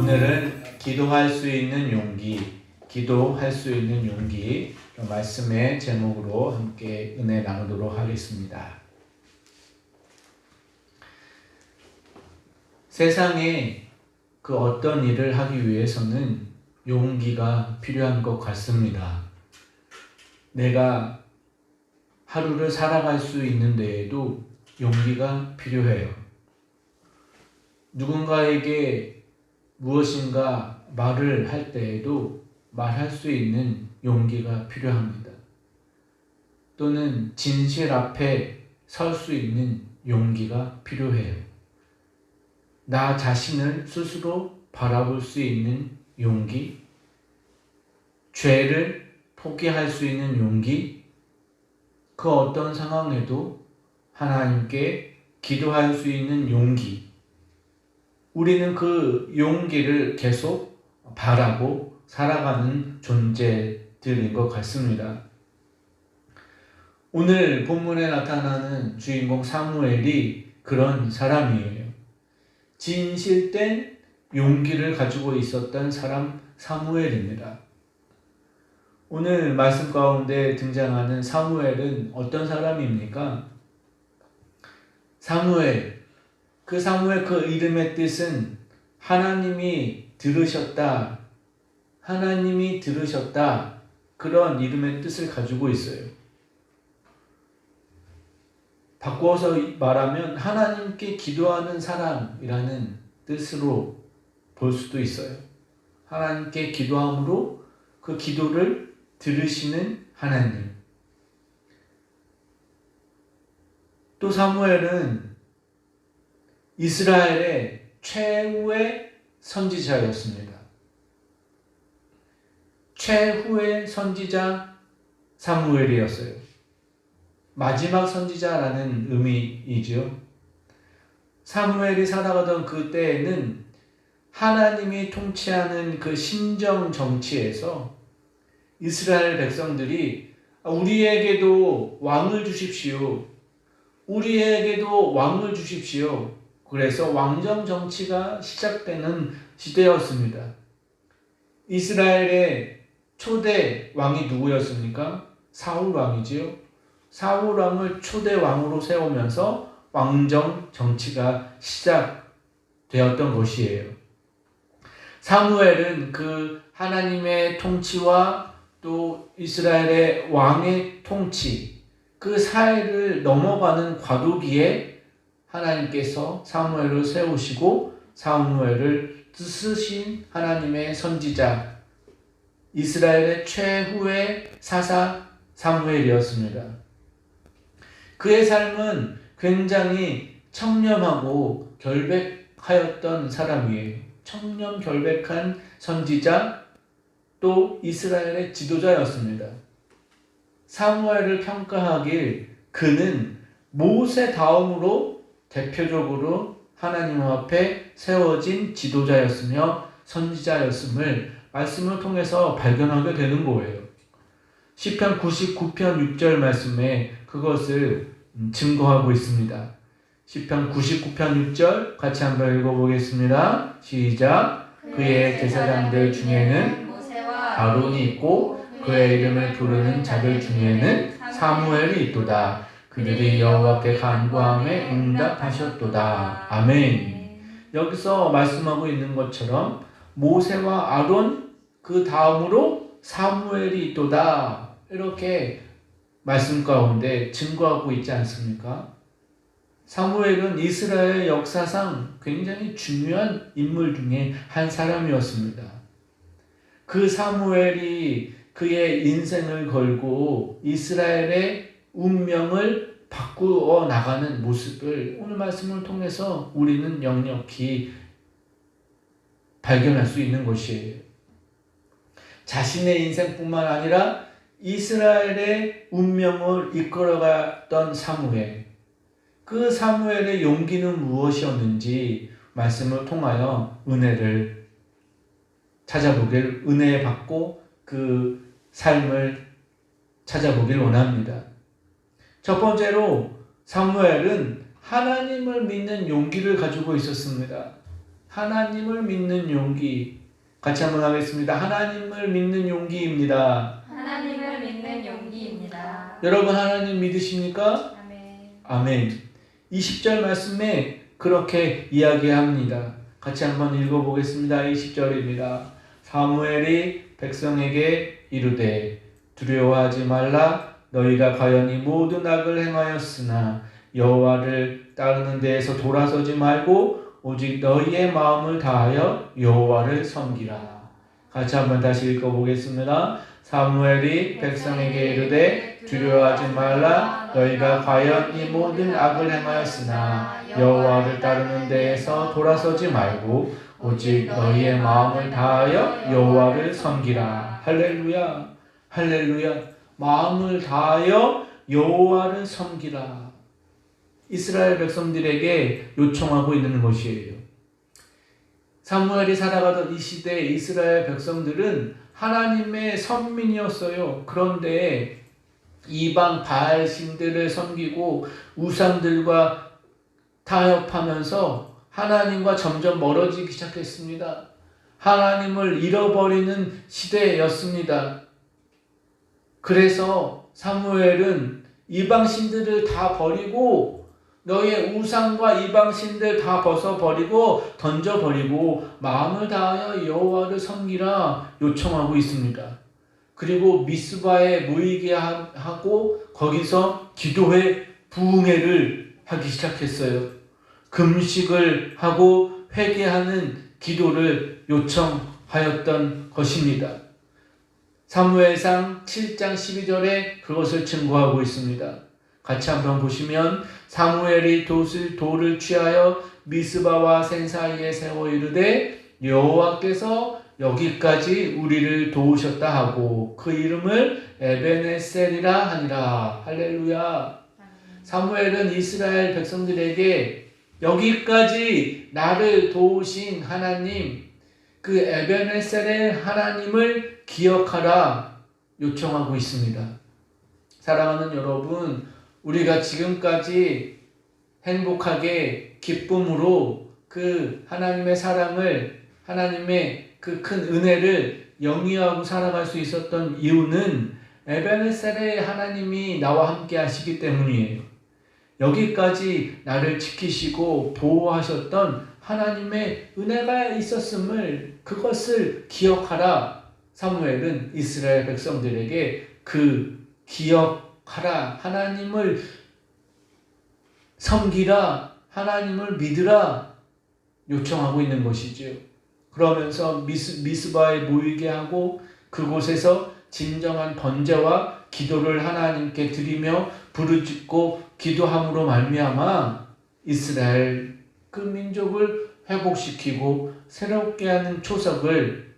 오늘은 기도할 수 있는 용기 말씀의 제목으로 함께 은혜 나누도록 하겠습니다. 세상에 그 어떤 일을 하기 위해서는 용기가 필요한 것 같습니다. 내가 하루를 살아갈 수 있는 데에도 용기가 필요해요. 누군가에게 무엇인가 말을 할 때에도 말할 수 있는 용기가 필요합니다. 또는 진실 앞에 설 수 있는 용기가 필요해요. 나 자신을 스스로 바라볼 수 있는 용기, 죄를 포기할 수 있는 용기, 그 어떤 상황에도 하나님께 기도할 수 있는 용기, 우리는 그 용기를 계속 바라고 살아가는 존재들인 것 같습니다. 오늘 본문에 나타나는 주인공 사무엘이 그런 사람이에요. 진실된 용기를 가지고 있었던 사람 사무엘입니다. 오늘 말씀 가운데 등장하는 사무엘은 어떤 사람입니까? 사무엘, 그 이름의 뜻은 하나님이 들으셨다, 그런 이름의 뜻을 가지고 있어요. 바꿔서 말하면 하나님께 기도하는 사람이라는 뜻으로 볼 수도 있어요. 하나님께 기도함으로 그 기도를 들으시는 하나님. 또 사무엘은 이스라엘의 최후의 선지자였습니다. 최후의 선지자 사무엘이었어요. 마지막 선지자라는 의미이죠. 사무엘이 살아가던 그 때에는 하나님이 통치하는 그 신정 정치에서 이스라엘 백성들이 우리에게도 왕을 주십시오. 그래서 왕정 정치가 시작되는 시대였습니다. 이스라엘의 초대 왕이 누구였습니까? 사울 왕이지요. 사울 왕을 초대 왕으로 세우면서 왕정 정치가 시작되었던 것이에요. 사무엘은 그 하나님의 통치와 또 이스라엘의 왕의 통치, 그 사이를 넘어가는 과도기에 하나님께서 사무엘을 세우시고 사무엘을 쓰신 하나님의 선지자, 이스라엘의 최후의 사사 사무엘이었습니다. 그의 삶은 굉장히 청렴하고 결백하였던 사람이에요. 청렴결백한 선지자, 또 이스라엘의 지도자였습니다. 사무엘을 평가하길 그는 모세 다음으로 대표적으로 하나님 앞에 세워진 지도자였으며 선지자였음을 말씀을 통해서 발견하게 되는 거예요. 시편 99편 6절 말씀에 그것을 증거하고 있습니다. 시편 99편 6절 같이 한번 읽어보겠습니다. 시작. 그의 제사장들 중에는 아론이 있고 그의 이름을 부르는 자들 중에는 사무엘이 있도다. 그들이 여호와께 간구함에 응답하셨도다. 아멘. 여기서 말씀하고 있는 것처럼 모세와 아론, 그 다음으로 사무엘이 있도다. 이렇게 말씀 가운데 증거하고 있지 않습니까? 사무엘은 이스라엘 역사상 굉장히 중요한 인물 중에 한 사람이었습니다. 그 사무엘이 그의 인생을 걸고 이스라엘의 운명을 바꾸어 나가는 모습을 오늘 말씀을 통해서 우리는 역력히 발견할 수 있는 것이에요. 자신의 인생뿐만 아니라 이스라엘의 운명을 이끌어갔던 사무엘, 그 사무엘의 용기는 무엇이었는지 말씀을 통하여 은혜를 찾아보길, 은혜 받고 그 삶을 찾아보길 원합니다. 첫 번째로 사무엘은 하나님을 믿는 용기를 가지고 있었습니다. 하나님을 믿는 용기. 같이 한번 하겠습니다. 하나님을 믿는 용기입니다. 하나님을 믿는 용기입니다. 여러분 하나님 믿으십니까? 아멘. 아멘. 20절 말씀에 그렇게 이야기합니다. 같이 한번 읽어보겠습니다. 20절입니다. 사무엘이 백성에게 이르되 두려워하지 말라. 너희가 과연 이 모든 악을 행하였으나 여호와를 따르는 데에서 돌아서지 말고 오직 너희의 마음을 다하여 여호와를 섬기라. 같이 한번 다시 읽어보겠습니다. 사무엘이 백성에게 이르되 두려워하지 말라. 너희가 과연 이 모든 악을 행하였으나 여호와를 따르는 데에서 돌아서지 말고 오직 너희의 마음을 다하여 여호와를 섬기라. 할렐루야. 할렐루야. 마음을 다하여 여호와를 섬기라. 이스라엘 백성들에게 요청하고 있는 것이에요. 사무엘이 살아가던 이 시대에 이스라엘 백성들은 하나님의 선민이었어요. 그런데 이방 바알 신들을 섬기고 우상들과 타협하면서 하나님과 점점 멀어지기 시작했습니다. 하나님을 잃어버리는 시대였습니다. 그래서 사무엘은 이방 신들을 다 버리고 너의 우상과 이방신들 다 벗어버리고 던져버리고 마음을 다하여 여호와를 섬기라 요청하고 있습니다. 그리고 미스바에 모이게 하고 거기서 기도회 부흥회를 하기 시작했어요. 금식을 하고 회개하는 기도를 요청하였던 것입니다. 사무엘상 7장 12절에 그것을 증거하고 있습니다. 같이 한번 보시면 사무엘이 돌을 취하여 미스바와 센 사이에 세워 이르되 여호와께서 여기까지 우리를 도우셨다 하고 그 이름을 에베네셀이라 하니라. 할렐루야. 사무엘은 이스라엘 백성들에게 여기까지 나를 도우신 하나님, 그 에베네셀의 하나님을 기억하라 요청하고 있습니다. 사랑하는 여러분, 우리가 지금까지 행복하게 기쁨으로 그 하나님의 사랑을, 하나님의 그 큰 은혜를 영위하고 살아갈 수 있었던 이유는 에베네셀의 하나님이 나와 함께 하시기 때문이에요. 여기까지 나를 지키시고 보호하셨던 하나님의 은혜가 있었음을, 그것을 기억하라. 사무엘은 이스라엘 백성들에게 그 기억하라, 하나님을 섬기라, 하나님을 믿으라 요청하고 있는 것이죠. 그러면서 미스바에 모이게 하고 그곳에서 진정한 번제와 기도를 하나님께 드리며 부르짖고 기도함으로 말미암아 이스라엘 그 민족을 회복시키고 새롭게 하는 초석을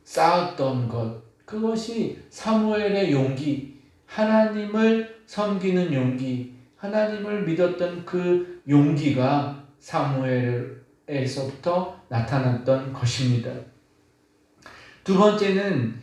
쌓았던 것, 그것이 사무엘의 용기, 하나님을 섬기는 용기, 하나님을 믿었던 그 용기가 사무엘에서부터 나타났던 것입니다. 두 번째는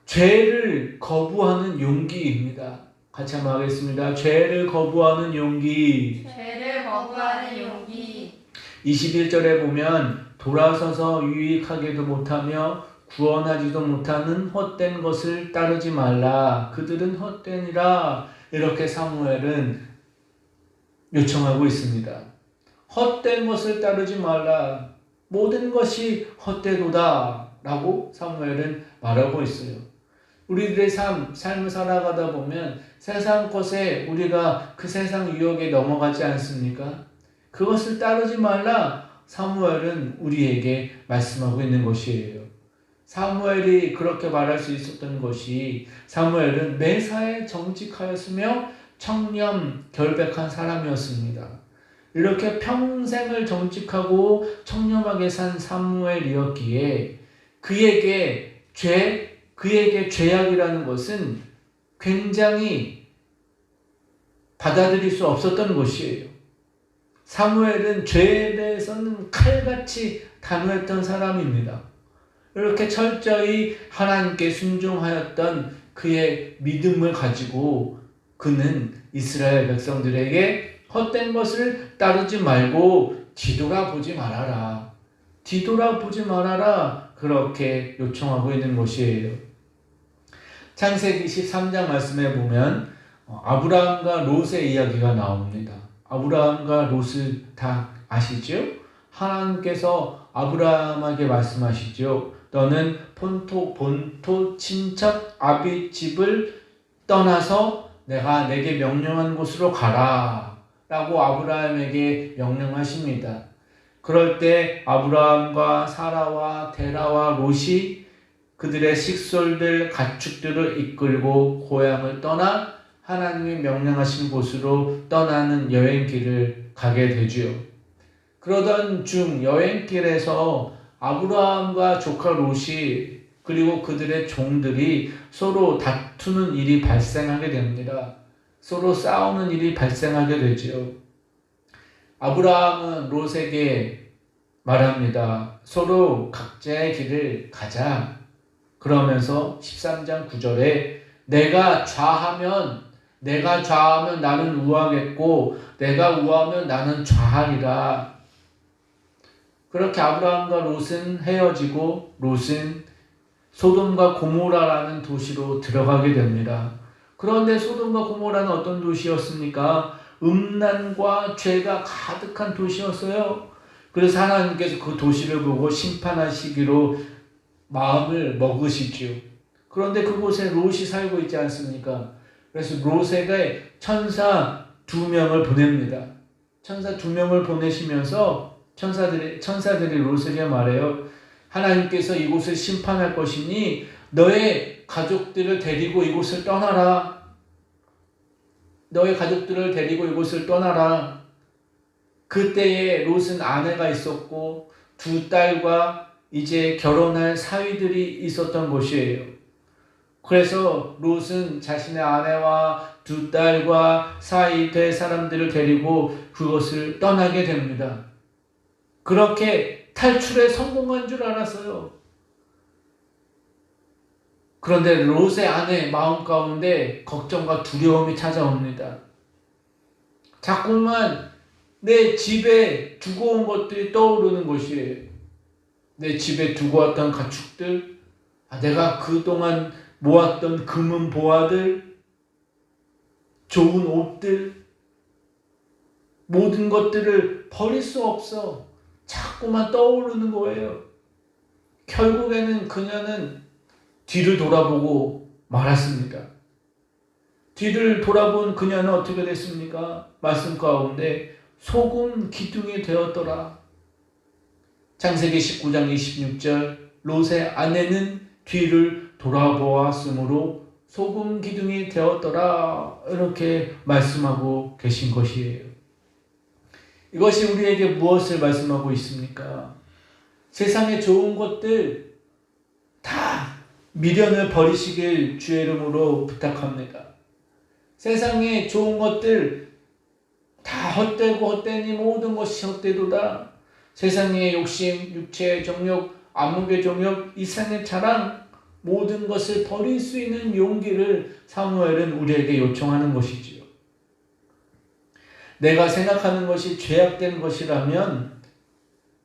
죄를 거부하는 용기입니다. 같이 한번 하겠습니다. 죄를 거부하는 용기. 죄를 거부하는 용기. 21절에 보면 돌아서서 유익하게도 못하며 구원하지도 못하는 헛된 것을 따르지 말라. 그들은 헛되니라. 이렇게 사무엘은 요청하고 있습니다. 헛된 것을 따르지 말라. 모든 것이 헛되도다. 라고 사무엘은 말하고 있어요. 우리들의 삶을 살아가다 보면 세상 것에 우리가 그 세상 유혹에 넘어가지 않습니까? 그것을 따르지 말라. 사무엘은 우리에게 말씀하고 있는 것이에요. 사무엘이 그렇게 말할 수 있었던 것이 사무엘은 매사에 정직하였으며 청렴 결백한 사람이었습니다. 이렇게 평생을 정직하고 청렴하게 산 사무엘이었기에 그에게 죄악이라는 것은 굉장히 받아들일 수 없었던 것이에요. 사무엘은 죄에 대해서는 칼같이 단호했던 사람입니다. 이렇게 철저히 하나님께 순종하였던 그의 믿음을 가지고 그는 이스라엘 백성들에게 헛된 것을 따르지 말고 뒤돌아보지 말아라. 뒤돌아보지 말아라. 그렇게 요청하고 있는 것이에요. 창세기 13장 말씀에 보면 아브라함과 롯의 이야기가 나옵니다. 아브라함과 롯을 다 아시죠? 하나님께서 아브라함에게 말씀하시죠. 너는 본토 친척 아비 집을 떠나서 내가 내게 명령한 곳으로 가라 라고 아브라함에게 명령하십니다. 그럴 때 아브라함과 사라와 데라와 롯이 그들의 식솔들 가축들을 이끌고 고향을 떠나 하나님이 명령하신 곳으로 떠나는 여행길을 가게 되지요. 그러던 중 여행길에서 아브라함과 조카 롯이 그리고 그들의 종들이 서로 다투는 일이 발생하게 됩니다. 서로 싸우는 일이 발생하게 되지요. 아브라함은 롯에게 말합니다. 서로 각자의 길을 가자. 그러면서 13장 9절에 내가 좌하면 나는 우하겠고 내가 우하면 나는 좌하리라. 그렇게 아브라함과 롯은 헤어지고 롯은 소돔과 고모라라는 도시로 들어가게 됩니다. 그런데 소돔과 고모라는 어떤 도시였습니까? 음란과 죄가 가득한 도시였어요. 그래서 하나님께서 그 도시를 보고 심판하시기로 마음을 먹으시지요. 그런데 그곳에 롯이 살고 있지 않습니까? 그래서 롯에게 천사 2명을 보냅니다. 천사 2명을 보내시면서 천사들이 롯에게 말해요. 하나님께서 이곳을 심판할 것이니 너의 가족들을 데리고 이곳을 떠나라. 너의 가족들을 데리고 이곳을 떠나라. 그때에 롯은 아내가 있었고 2 딸과 이제 결혼할 사위들이 있었던 곳이에요. 그래서 롯은 자신의 아내와 2 딸과 사위 될 사람들을 데리고 그것을 떠나게 됩니다. 그렇게 탈출에 성공한 줄 알았어요. 그런데 롯의 아내 마음 가운데 걱정과 두려움이 찾아옵니다. 자꾸만 내 집에 두고 온 것들이 떠오르는 것이에요. 내 집에 두고 왔던 가축들, 내가 그동안 모았던 금은 보화들, 좋은 옷들, 모든 것들을 버릴 수 없어. 자꾸만 떠오르는 거예요. 결국에는 그녀는 뒤를 돌아보고 말았습니다. 뒤를 돌아본 그녀는 어떻게 됐습니까? 말씀 가운데 소금 기둥이 되었더라. 창세기 19장 26절 롯의 아내는 뒤를 돌아보았으므로 소금 기둥이 되었더라. 이렇게 말씀하고 계신 것이에요. 이것이 우리에게 무엇을 말씀하고 있습니까? 세상의 좋은 것들 다 미련을 버리시길 주의 이름으로 부탁합니다. 세상의 좋은 것들 다 헛되고 헛되니 모든 것이 헛되도다. 세상의 욕심, 육체의 정욕, 안목의 정욕, 이상의 자랑 모든 것을 버릴 수 있는 용기를 사무엘은 우리에게 요청하는 것이지요. 내가 생각하는 것이 죄악된 것이라면,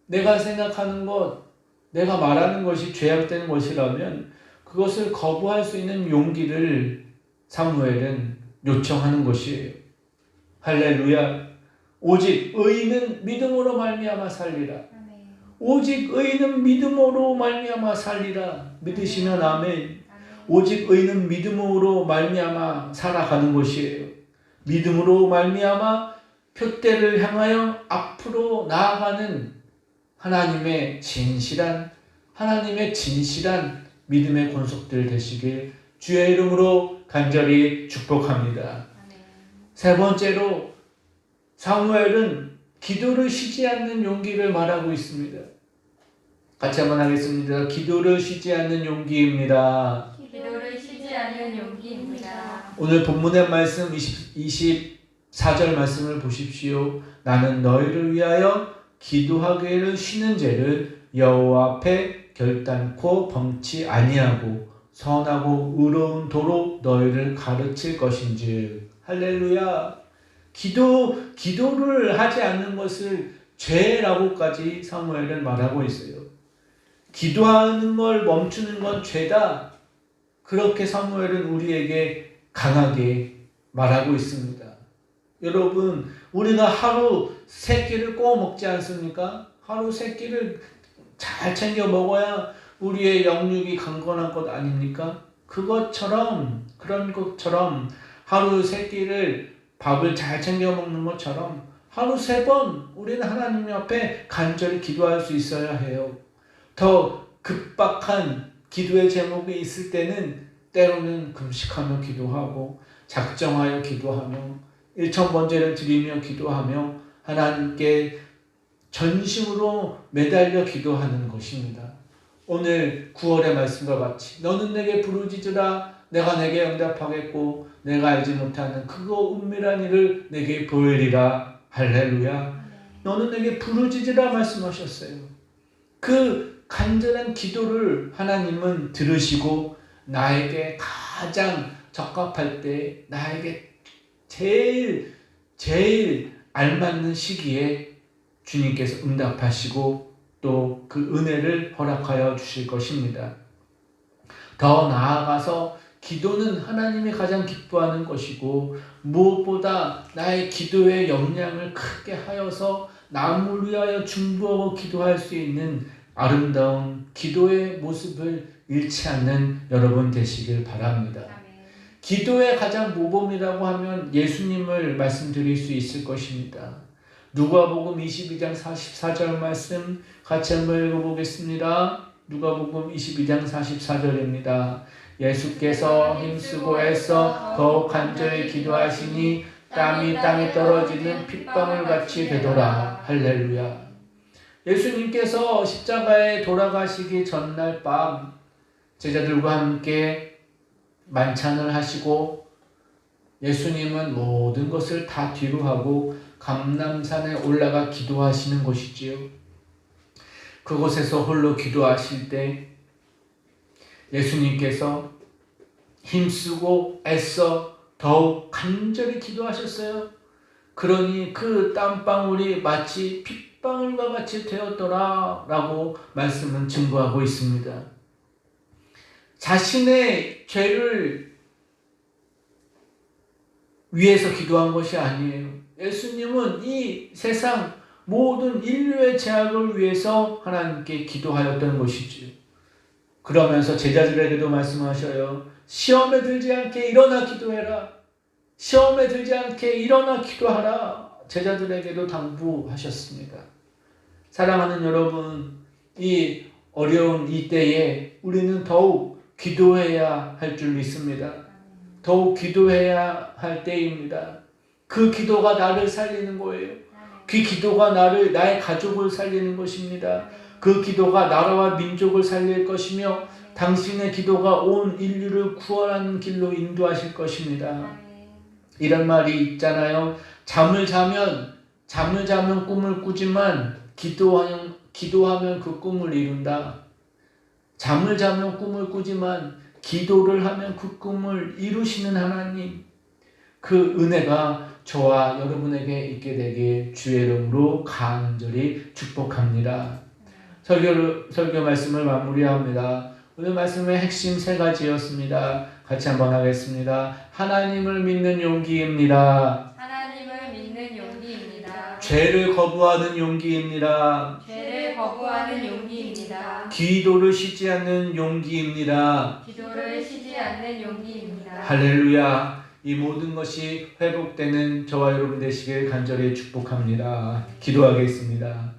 내가 생각하는 것, 내가 말하는 것이 죄악된 것이라면 그것을 거부할 수 있는 용기를 사무엘은 요청하는 것이에요. 할렐루야. 오직 의인은 믿음으로 말미암아 살리라. 오직 의인은 믿음으로 말미암아 살리라. 믿으시면 아멘. 오직 의인은 믿음으로 말미암아 살아가는 것이에요. 믿음으로 말미암아 표대를 향하여 앞으로 나아가는 하나님의 진실한 믿음의 권속들 되시길 주의 이름으로 간절히 축복합니다. 세 번째로 사무엘은 기도를 쉬지 않는 용기를 말하고 있습니다. 같이 한번 하겠습니다. 기도를 쉬지 않는 용기입니다. 기도를 쉬지 않는 용기입니다. 오늘 본문의 말씀 24절 말씀을 보십시오. 나는 너희를 위하여 기도하기를 쉬는 죄를 여호와 앞에 결단코 범치 아니하고 선하고 의로운 도로 너희를 가르칠 것인즉. 할렐루야. 기도를 하지 않는 것을 죄라고까지 사무엘은 말하고 있어요. 기도하는 걸 멈추는 건 죄다. 그렇게 사무엘은 우리에게 강하게 말하고 있습니다. 여러분, 우리가 하루 3끼를 꼭 먹지 않습니까? 하루 3끼를 잘 챙겨 먹어야 우리의 영육이 강건한 것 아닙니까? 그런 것처럼 하루 3끼를 밥을 잘 챙겨 먹는 것처럼 하루 3번 우리는 하나님 앞에 간절히 기도할 수 있어야 해요. 더 급박한 기도의 제목이 있을 때는 때로는 금식하며 기도하고 작정하여 기도하며 일천번제를 드리며 기도하며 하나님께 전심으로 매달려 기도하는 것입니다. 오늘 9월의 말씀과 같이 너는 내게 부르짖으라 내가 내게 응답하겠고 내가 알지 못하는 크고 은밀한 일을 내게 보이리라. 할렐루야. 너는 내게 부르짖으라 말씀하셨어요. 그 간절한 기도를 하나님은 들으시고 나에게 가장 적합할 때 나에게 제일 알맞는 시기에 주님께서 응답하시고 또 그 은혜를 허락하여 주실 것입니다. 더 나아가서 기도는 하나님이 가장 기뻐하는 것이고 무엇보다 나의 기도의 역량을 크게 하여서 남을 위하여 중보하고 기도할 수 있는 아름다운 기도의 모습을 잃지 않는 여러분 되시길 바랍니다. 기도의 가장 모범이라고 하면 예수님을 말씀드릴 수 있을 것입니다. 누가복음 22장 44절 말씀 같이 한번 읽어보겠습니다. 누가복음 22장 44절입니다. 예수께서 힘쓰고 애써 더욱 간절히 기도하시니 땀이 땅에 떨어지는 핏방울 같이 되더라. 할렐루야. 예수님께서 십자가에 돌아가시기 전날 밤 제자들과 함께 만찬을 하시고 예수님은 모든 것을 다 뒤로 하고 감람산에 올라가 기도하시는 것이지요. 그곳에서 홀로 기도하실 때 예수님께서 힘쓰고 애써 더욱 간절히 기도하셨어요. 그러니 그 땀방울이 마치 핏방울과 같이 되었더라 라고 말씀은 증거하고 있습니다. 자신의 죄를 위해서 기도한 것이 아니에요. 예수님은 이 세상 모든 인류의 죄악을 위해서 하나님께 기도하였던 것이지요. 그러면서 제자들에게도 말씀하셔요. 시험에 들지 않게 일어나 기도해라. 시험에 들지 않게 일어나 기도하라. 제자들에게도 당부하셨습니다. 사랑하는 여러분, 이 어려운 이 때에 우리는 더욱 기도해야 할 줄 믿습니다. 더욱 기도해야 할 때입니다. 그 기도가 나를 살리는 거예요. 그 기도가 나의 가족을 살리는 것입니다. 그 기도가 나라와 민족을 살릴 것이며 당신의 기도가 온 인류를 구원하는 길로 인도하실 것입니다. 이런 말이 있잖아요. 잠을 자면 꿈을 꾸지만 기도하면 그 꿈을 이룬다. 잠을 자면 꿈을 꾸지만 기도를 하면 그 꿈을 이루시는 하나님, 그 은혜가 저와 여러분에게 있게 되길 주의 이름으로 간절히 축복합니다. 설교 말씀을 마무리합니다. 오늘 말씀의 핵심 3가지였습니다. 같이 한번 하겠습니다. 하나님을 믿는 용기입니다. 하나님을 믿는 용기입니다. 죄를 거부하는 용기입니다. 죄를 거부하는 용기입니다. 기도를 쉬지 않는 용기입니다. 기도를 쉬지 않는 용기입니다. 할렐루야. 이 모든 것이 회복되는 저와 여러분 되시길 간절히 축복합니다. 기도하겠습니다.